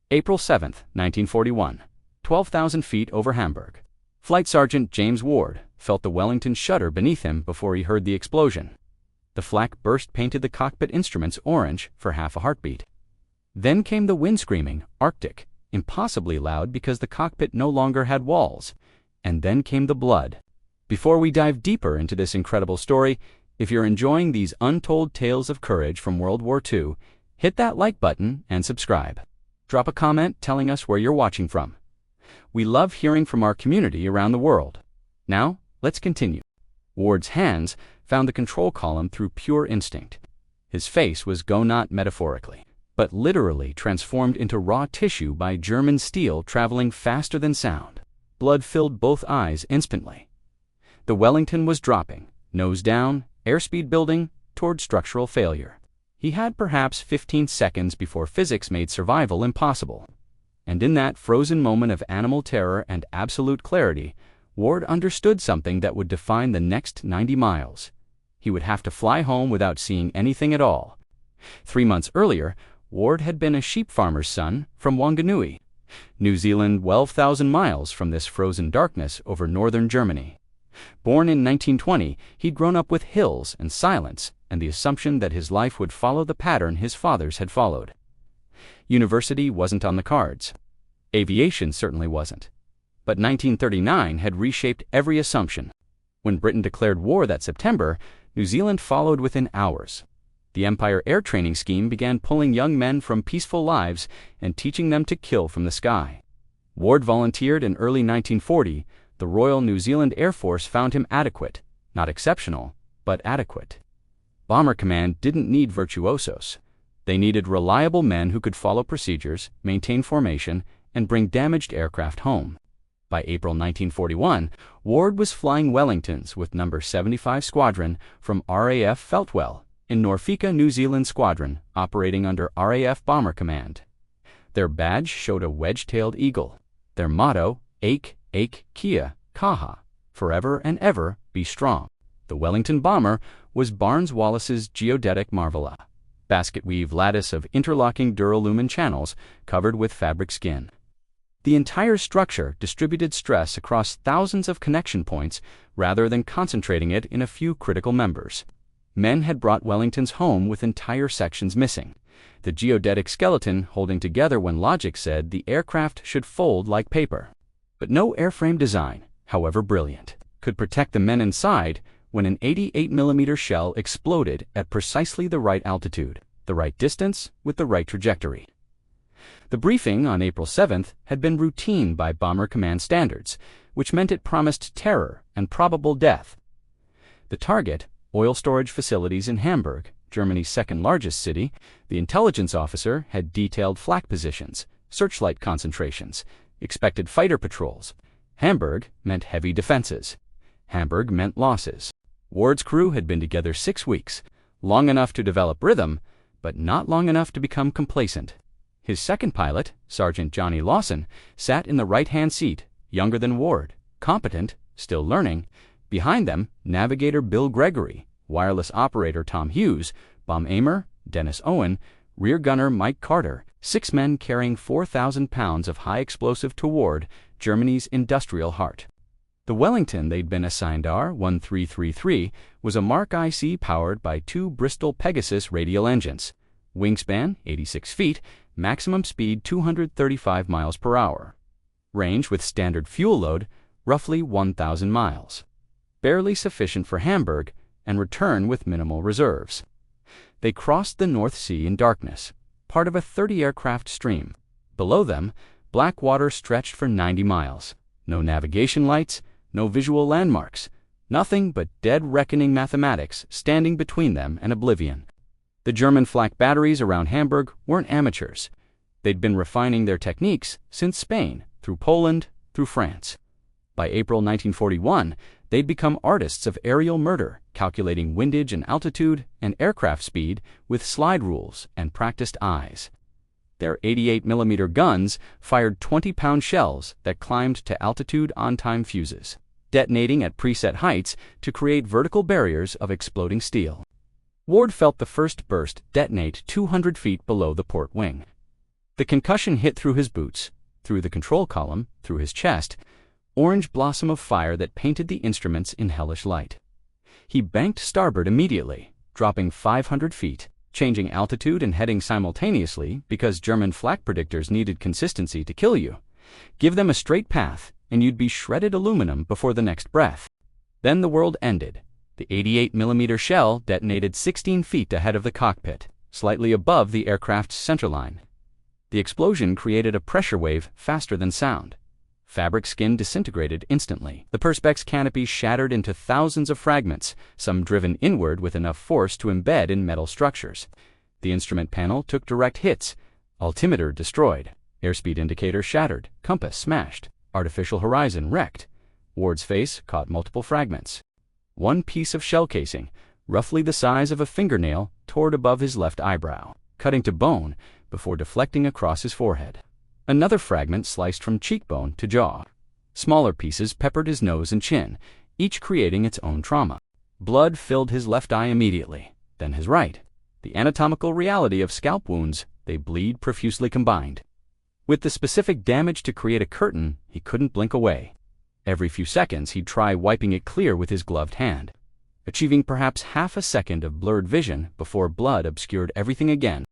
April 7, 1941, 12,000 feet over Hamburg. Flight Sergeant James Ward felt the Wellington shudder beneath him before he heard the explosion. The flak burst painted the cockpit instruments orange for half a heartbeat. Then came the wind screaming, Arctic, impossibly loud because the cockpit no longer had walls. And then came the blood. Before we dive deeper into this incredible story, if you're enjoying these untold tales of courage from World War II, hit that like button and subscribe. Drop a comment telling us where you're watching from. We love hearing from our community around the world. Now, let's continue. Ward's hands found the control column through pure instinct. His face was not metaphorically, but literally transformed into raw tissue by German steel traveling faster than sound. Blood filled both eyes instantly. The Wellington was dropping, nose down, airspeed building, toward structural failure. He had perhaps 15 seconds before physics made survival impossible. And in that frozen moment of animal terror and absolute clarity, Ward understood something that would define the next 90 miles. He would have to fly home without seeing anything at all. 3 months earlier, Ward had been a sheep farmer's son from Wanganui, New Zealand, 12,000 miles from this frozen darkness over northern Germany. Born in 1920, he'd grown up with hills and silence and the assumption that his life would follow the pattern his father's had followed. University wasn't on the cards. Aviation certainly wasn't. But 1939 had reshaped every assumption. When Britain declared war that September, New Zealand followed within hours. The Empire Air Training Scheme began pulling young men from peaceful lives and teaching them to kill from the sky. Ward volunteered in early 1940. The Royal New Zealand Air Force found him adequate, not exceptional, but adequate. Bomber Command didn't need virtuosos. They needed reliable men who could follow procedures, maintain formation, and bring damaged aircraft home. By April 1941, Ward was flying Wellingtons with No. 75 Squadron from RAF Feltwell in Norfolk, New Zealand Squadron, operating under RAF Bomber Command. Their badge showed a wedge-tailed eagle. Their motto, Ake, Kia, Kaha, forever and ever be strong. The Wellington bomber was Barnes-Wallis's geodetic marvel, a basket-weave lattice of interlocking duralumin channels covered with fabric skin. The entire structure distributed stress across thousands of connection points rather than concentrating it in a few critical members. Men had brought Wellingtons home with entire sections missing, the geodetic skeleton holding together when logic said the aircraft should fold like paper. But no airframe design, however brilliant, could protect the men inside when an 88mm shell exploded at precisely the right altitude, the right distance, with the right trajectory. The briefing on April 7th had been routine by Bomber Command standards, which meant it promised terror and probable death. The target, oil storage facilities in Hamburg, Germany's second-largest city, the intelligence officer had detailed flak positions, searchlight concentrations, expected fighter patrols. Hamburg meant heavy defenses. Hamburg meant losses. Ward's crew had been together 6 weeks, long enough to develop rhythm, but not long enough to become complacent. His second pilot, Sergeant Johnny Lawson, sat in the right-hand seat, younger than Ward, competent, still learning. Behind them, navigator Bill Gregory, wireless operator Tom Hughes, bomb aimer Dennis Owen, rear gunner Mike Carter, 6 men carrying 4,000 pounds of high explosive to Ward, Germany's industrial heart. The Wellington they'd been assigned R-1333 was a Mark IC powered by 2 Bristol Pegasus radial engines, wingspan 86 feet, maximum speed 235 miles per hour. Range with standard fuel load, roughly 1,000 miles. Barely sufficient for Hamburg, and return with minimal reserves. They crossed the North Sea in darkness, part of a 30-aircraft stream. Below them, black water stretched for 90 miles. No navigation lights, no visual landmarks, nothing but dead reckoning mathematics standing between them and oblivion. The German flak batteries around Hamburg weren't amateurs. They'd been refining their techniques since Spain, through Poland, through France. By April 1941, they'd become artists of aerial murder, calculating windage and altitude and aircraft speed with slide rules and practiced eyes. Their 88mm guns fired 20-pound shells that climbed to altitude on-time fuses, detonating at preset heights to create vertical barriers of exploding steel. Ward felt the first burst detonate 200 feet below the port wing. The concussion hit through his boots, through the control column, through his chest, orange blossom of fire that painted the instruments in hellish light. He banked starboard immediately, dropping 500 feet, changing altitude and heading simultaneously because German flak predictors needed consistency to kill you. Give them a straight path, and you'd be shredded aluminum before the next breath. Then the world ended. The 88mm shell detonated 16 feet ahead of the cockpit, slightly above the aircraft's centerline. The explosion created a pressure wave faster than sound. Fabric skin disintegrated instantly. The perspex canopy shattered into thousands of fragments, some driven inward with enough force to embed in metal structures. The instrument panel took direct hits. Altimeter destroyed. Airspeed indicator shattered. Compass smashed. Artificial horizon wrecked. Ward's face caught multiple fragments. One piece of shell casing, roughly the size of a fingernail, tore above his left eyebrow, cutting to bone before deflecting across his forehead. Another fragment sliced from cheekbone to jaw. Smaller pieces peppered his nose and chin, each creating its own trauma. Blood filled his left eye immediately, then his right. The anatomical reality of scalp wounds, they bleed profusely combined. With the specific damage to create a curtain, he couldn't blink away. Every few seconds he'd try wiping it clear with his gloved hand, achieving perhaps half a second of blurred vision before blood obscured everything again.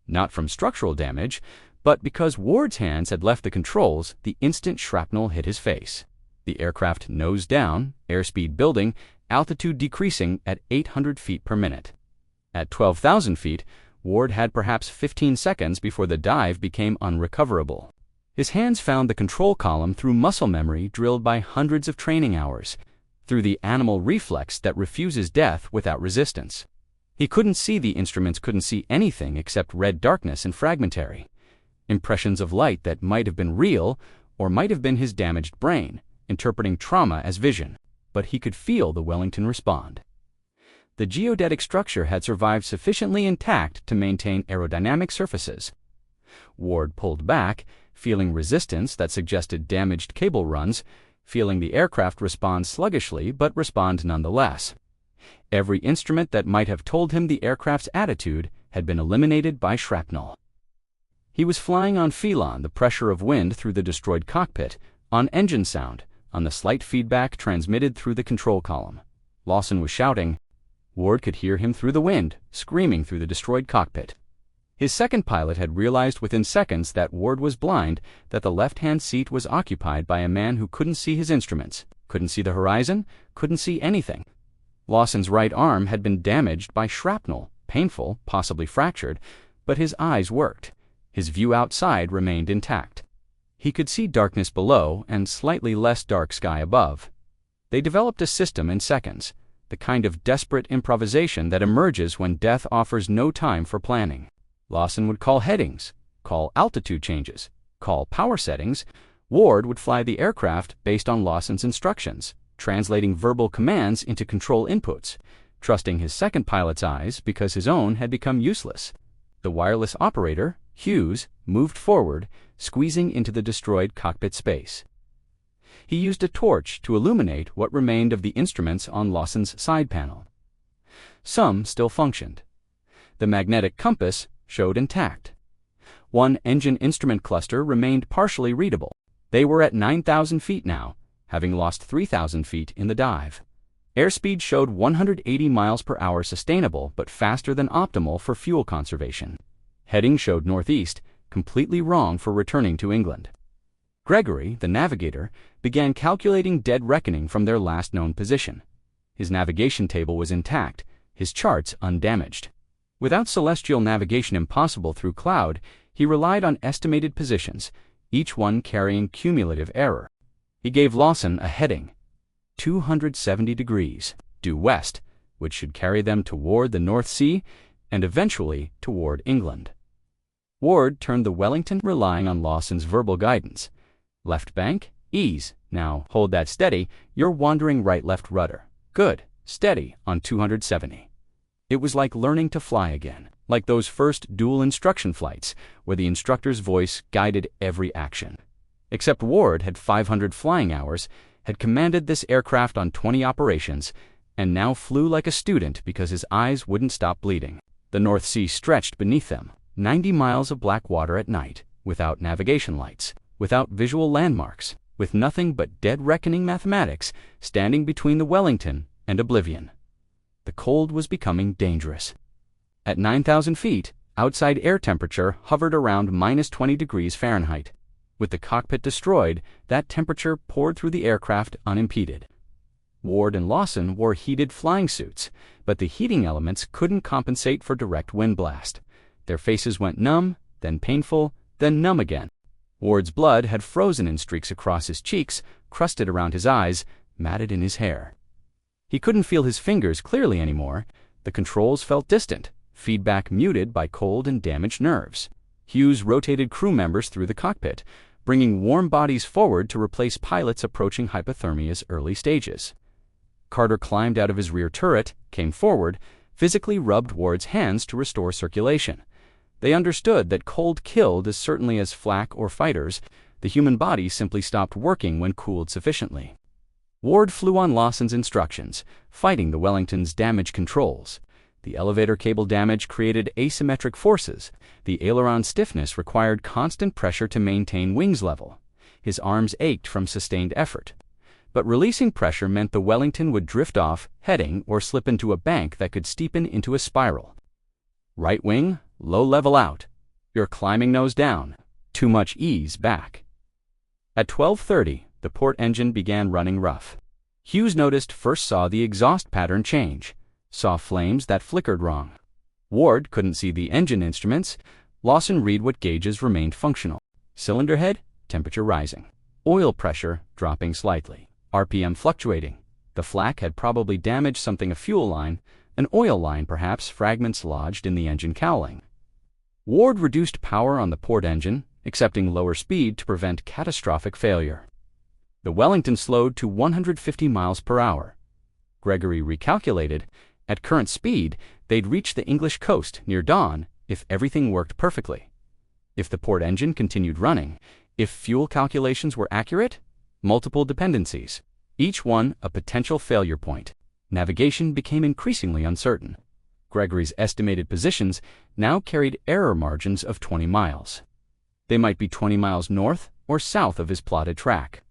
Not from structural damage, but because Ward's hands had left the controls the instant shrapnel hit his face. The aircraft nosed down, airspeed building, altitude decreasing at 800 feet per minute. At 12,000 feet, Ward had perhaps 15 seconds before the dive became unrecoverable. His hands found the control column through muscle memory drilled by hundreds of training hours, through the animal reflex that refuses death without resistance. He couldn't see the instruments, couldn't see anything except red darkness and fragmentary. Impressions of light that might have been real or might have been his damaged brain, interpreting trauma as vision. But he could feel the Wellington respond. The geodetic structure had survived sufficiently intact to maintain aerodynamic surfaces. Ward pulled back, feeling resistance that suggested damaged cable runs, feeling the aircraft respond sluggishly but respond nonetheless. Every instrument that might have told him the aircraft's attitude had been eliminated by shrapnel. He was flying on Phelon, the pressure of wind through the destroyed cockpit, on engine sound, on the slight feedback transmitted through the control column. Lawson was shouting. Ward could hear him through the wind, screaming through the destroyed cockpit. His second pilot had realized within seconds that Ward was blind, that the left-hand seat was occupied by a man who couldn't see his instruments, couldn't see the horizon, couldn't see anything. Lawson's right arm had been damaged by shrapnel, painful, possibly fractured, but his eyes worked. His view outside remained intact. He could see darkness below and slightly less dark sky above. They developed a system in seconds, the kind of desperate improvisation that emerges when death offers no time for planning. Lawson would call headings, call altitude changes, call power settings. Ward would fly the aircraft based on Lawson's instructions, translating verbal commands into control inputs, trusting his second pilot's eyes because his own had become useless. The wireless operator, Hughes, moved forward, squeezing into the destroyed cockpit space. He used a torch to illuminate what remained of the instruments on Lawson's side panel. Some still functioned. The magnetic compass showed intact. One engine instrument cluster remained partially readable. They were at 9,000 feet now, having lost 3,000 feet in the dive. Airspeed showed 180 miles per hour sustainable, but faster than optimal for fuel conservation. Heading showed northeast, completely wrong for returning to England. Gregory, the navigator, began calculating dead reckoning from their last known position. His navigation table was intact, his charts undamaged. Without celestial navigation impossible through cloud, he relied on estimated positions, each one carrying cumulative error. He gave Lawson a heading, 270 degrees, due west, which should carry them toward the North Sea and eventually toward England. Ward turned the Wellington, relying on Lawson's verbal guidance. Left bank, ease. Now hold that steady. You're wandering right-left rudder. Good. Steady on 270. It was like learning to fly again, like those first dual instruction flights where the instructor's voice guided every action. Except Ward had 500 flying hours, had commanded this aircraft on 20 operations, and now flew like a student because his eyes wouldn't stop bleeding. The North Sea stretched beneath them, 90 miles of black water at night, without navigation lights, without visual landmarks, with nothing but dead reckoning mathematics standing between the Wellington and oblivion. The cold was becoming dangerous. At 9,000 feet, outside air temperature hovered around -20 degrees Fahrenheit. With the cockpit destroyed, that temperature poured through the aircraft unimpeded. Ward and Lawson wore heated flying suits, but the heating elements couldn't compensate for direct wind blast. Their faces went numb, then painful, then numb again. Ward's blood had frozen in streaks across his cheeks, crusted around his eyes, matted in his hair. He couldn't feel his fingers clearly anymore. The controls felt distant, feedback muted by cold and damaged nerves. Hughes rotated crew members through the cockpit, bringing warm bodies forward to replace pilots approaching hypothermia's early stages. Carter climbed out of his rear turret, came forward, physically rubbed Ward's hands to restore circulation. They understood that cold killed as certainly as flak or fighters. The human body simply stopped working when cooled sufficiently. Ward flew on Lawson's instructions, fighting the Wellington's damage controls. The elevator cable damage created asymmetric forces. The aileron stiffness required constant pressure to maintain wings level. His arms ached from sustained effort. But releasing pressure meant the Wellington would drift off, heading, or slip into a bank that could steepen into a spiral. Right wing, low level out. You're climbing nose down. Too much ease back. At 12:30, the port engine began running rough. Hughes saw the exhaust pattern change, saw flames that flickered wrong. Ward couldn't see the engine instruments. Lawson read what gauges remained functional. Cylinder head, temperature rising. Oil pressure dropping slightly. RPM fluctuating. The flak had probably damaged something, a fuel line, an oil line perhaps, fragments lodged in the engine cowling. Ward reduced power on the port engine, accepting lower speed to prevent catastrophic failure. The Wellington slowed to 150 miles per hour. Gregory recalculated. At current speed, they'd reach the English coast near dawn if everything worked perfectly. If the port engine continued running, if fuel calculations were accurate, multiple dependencies, each one a potential failure point. Navigation became increasingly uncertain. Gregory's estimated positions now carried error margins of 20 miles. They might be 20 miles north or south of his plotted track.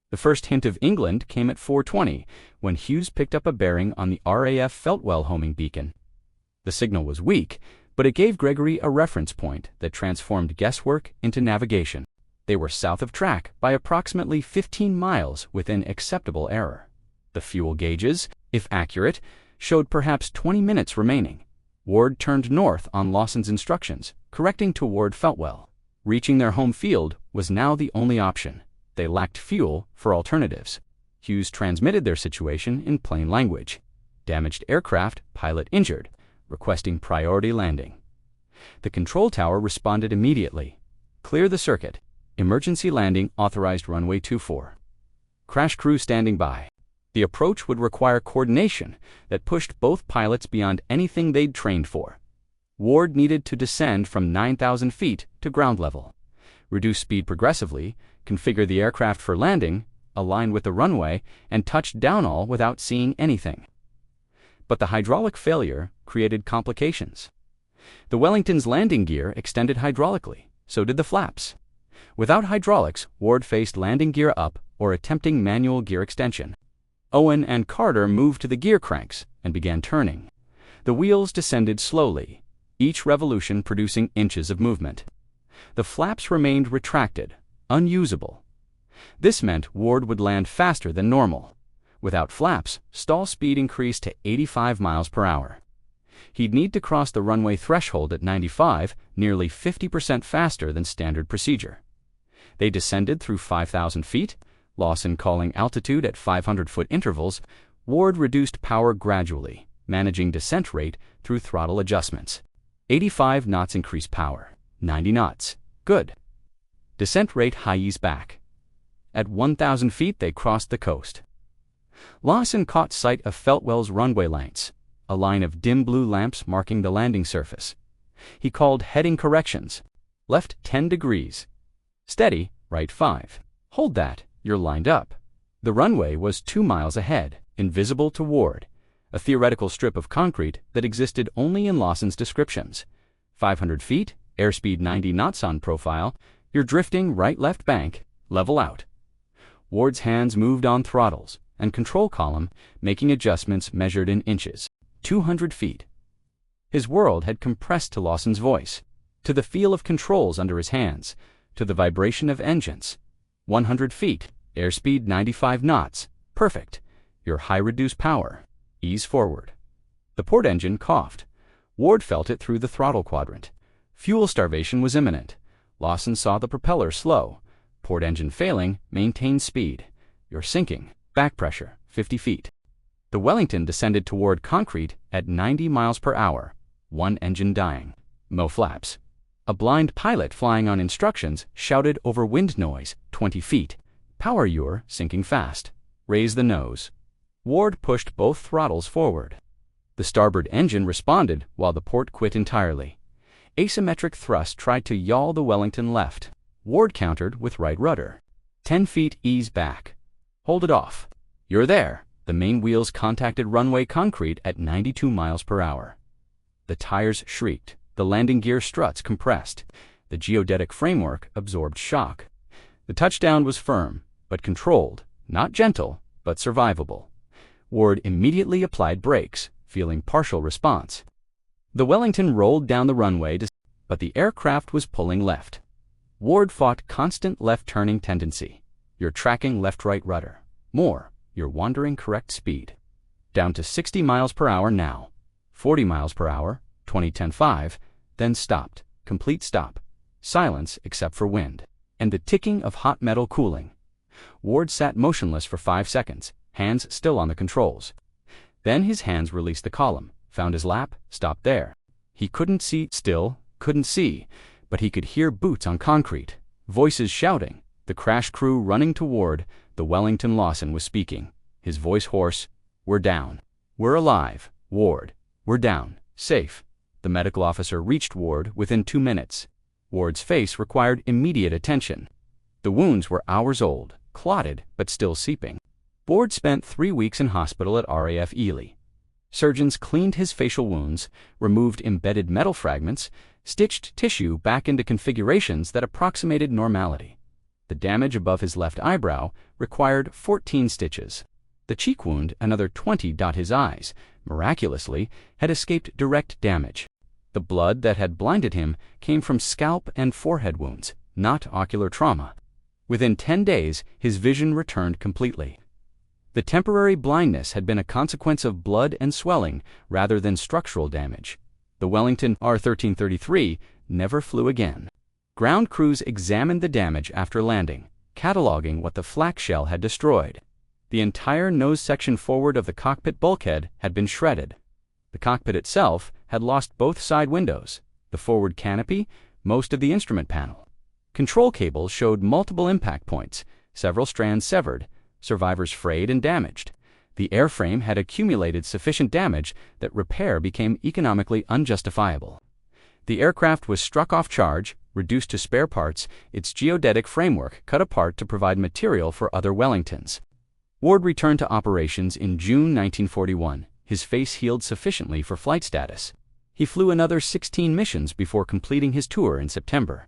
The first hint of England came at 4:20, when Hughes picked up a bearing on the RAF Feltwell homing beacon. The signal was weak, but it gave Gregory a reference point that transformed guesswork into navigation. They were south of track by approximately 15 miles within acceptable error. The fuel gauges, if accurate, showed perhaps 20 minutes remaining. Ward turned north on Lawson's instructions, correcting toward Feltwell. Reaching their home field was now the only option. They lacked fuel for alternatives. Hughes transmitted their situation in plain language. Damaged aircraft, pilot injured, requesting priority landing. The control tower responded immediately. Clear the circuit. Emergency landing authorized runway 24. Crash crew standing by. The approach would require coordination that pushed both pilots beyond anything they'd trained for. Ward needed to descend from 9,000 feet to ground level, reduce speed progressively, configure the aircraft for landing, align with the runway, and touch down all without seeing anything. But the hydraulic failure created complications. The Wellington's landing gear extended hydraulically, so did the flaps. Without hydraulics, Ward faced landing gear up or attempting manual gear extension. Owen and Carter moved to the gear cranks and began turning. The wheels descended slowly, each revolution producing inches of movement. The flaps remained retracted, unusable. This meant Ward would land faster than normal. Without flaps, stall speed increased to 85 miles per hour. He'd need to cross the runway threshold at 95, nearly 50% faster than standard procedure. They descended through 5,000 feet, Lawson calling altitude at 500-foot intervals. Ward reduced power gradually, managing descent rate through throttle adjustments. 85 knots increased power, 90 knots. Good. Descent rate high ease back. At 1,000 feet, they crossed the coast. Lawson caught sight of Feltwell's runway lights, a line of dim blue lamps marking the landing surface. He called heading corrections. Left 10 degrees. Steady, right 5. Hold that, you're lined up. The runway was 2 miles ahead, invisible to Ward, a theoretical strip of concrete that existed only in Lawson's descriptions. 500 feet, airspeed 90 knots on profile, you're drifting right-left bank, level out. Ward's hands moved on throttles and control column, making adjustments measured in inches. 200 feet. His world had compressed to Lawson's voice, to the feel of controls under his hands, to the vibration of engines. 100 feet, airspeed 95 knots, perfect. Your high reduced power. Ease forward. The port engine coughed. Ward felt it through the throttle quadrant. Fuel starvation was imminent. Lawson saw the propeller slow. Port engine failing, maintain speed. You're sinking. Back pressure, 50 feet. The Wellington descended toward concrete at 90 miles per hour. One engine dying. No flaps. A blind pilot flying on instructions shouted over wind noise, 20 feet. Power you're sinking fast. Raise the nose. Ward pushed both throttles forward. The starboard engine responded while the port quit entirely. Asymmetric thrust tried to yaw the Wellington left. Ward countered with right rudder. 10 feet ease back. Hold it off. You're there. The main wheels contacted runway concrete at 92 miles per hour. The tires shrieked. The landing gear struts compressed. The geodetic framework absorbed shock. The touchdown was firm, but controlled, not gentle, but survivable. Ward immediately applied brakes, feeling partial response. The Wellington rolled down the runway, but the aircraft was pulling left. Ward fought constant left-turning tendency. You're tracking left-right rudder. More, you're wandering correct speed. Down to 60 miles per hour now. 40 miles per hour, 20-10-5, then stopped. Complete stop. Silence except for wind. And the ticking of hot metal cooling. Ward sat motionless for 5 seconds, hands still on the controls. Then his hands released the column, found his lap, stopped there. He couldn't see, but he could hear boots on concrete, voices shouting, the crash crew running toward the Wellington. Lawson was speaking, his voice hoarse. We're down. We're alive, Ward. We're down. Safe. The medical officer reached Ward within 2 minutes. Ward's face required immediate attention. The wounds were hours old, clotted, but still seeping. Ward spent 3 weeks in hospital at RAF Ely. Surgeons cleaned his facial wounds, removed embedded metal fragments, stitched tissue back into configurations that approximated normality. The damage above his left eyebrow required 14 stitches. The cheek wound, another 20. His eyes, miraculously, had escaped direct damage. The blood that had blinded him came from scalp and forehead wounds, not ocular trauma. Within 10 days, his vision returned completely. The temporary blindness had been a consequence of blood and swelling rather than structural damage. The Wellington R-1333 never flew again. Ground crews examined the damage after landing, cataloging what the flak shell had destroyed. The entire nose section forward of the cockpit bulkhead had been shredded. The cockpit itself had lost both side windows, the forward canopy, most of the instrument panel. Control cables showed multiple impact points, several strands severed, survivors frayed and damaged. The airframe had accumulated sufficient damage that repair became economically unjustifiable. The aircraft was struck off charge, reduced to spare parts, its geodetic framework cut apart to provide material for other Wellingtons. Ward returned to operations in June 1941. His face healed sufficiently for flight status. He flew another 16 missions before completing his tour in September.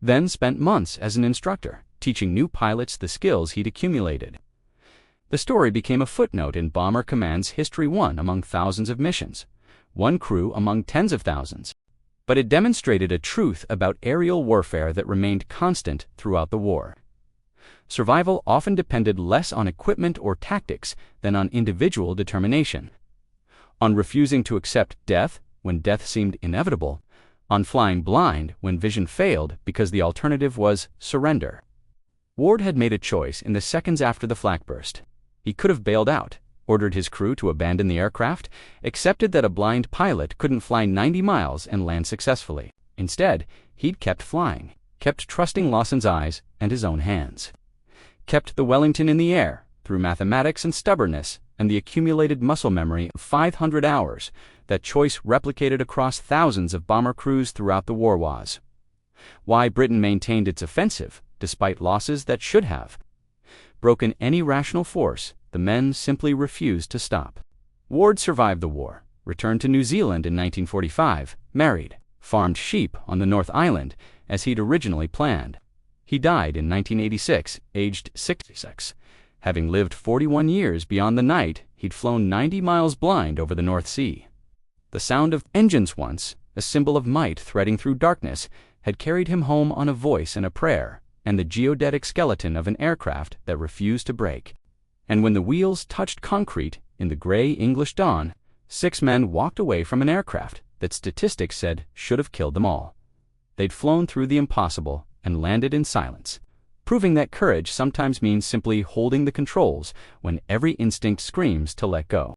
Then spent months as an instructor, teaching new pilots the skills he'd accumulated. The story became a footnote in Bomber Command's History, one among thousands of missions, one crew among tens of thousands. But it demonstrated a truth about aerial warfare that remained constant throughout the war. Survival often depended less on equipment or tactics than on individual determination. On refusing to accept death when death seemed inevitable, on flying blind when vision failed because the alternative was surrender. Ward had made a choice in the seconds after the flak burst. He could have bailed out, ordered his crew to abandon the aircraft, accepted that a blind pilot couldn't fly 90 miles and land successfully. Instead, he'd kept flying, kept trusting Lawson's eyes and his own hands. Kept the Wellington in the air through mathematics and stubbornness and the accumulated muscle memory of 500 hours. That choice replicated across thousands of bomber crews throughout the war was why Britain maintained its offensive despite losses that should have broken any rational force. The men simply refused to stop. Ward survived the war, returned to New Zealand in 1945, married, farmed sheep on the North Island as he'd originally planned. He died in 1986, aged 66, having lived 41 years beyond the night he'd flown 90 miles blind over the North Sea. The sound of engines once, a symbol of might threading through darkness, had carried him home on a voice and a prayer, and the geodetic skeleton of an aircraft that refused to break. And when the wheels touched concrete in the gray English dawn, 6 men walked away from an aircraft that statistics said should have killed them all. They'd flown through the impossible and landed in silence, proving that courage sometimes means simply holding the controls when every instinct screams to let go.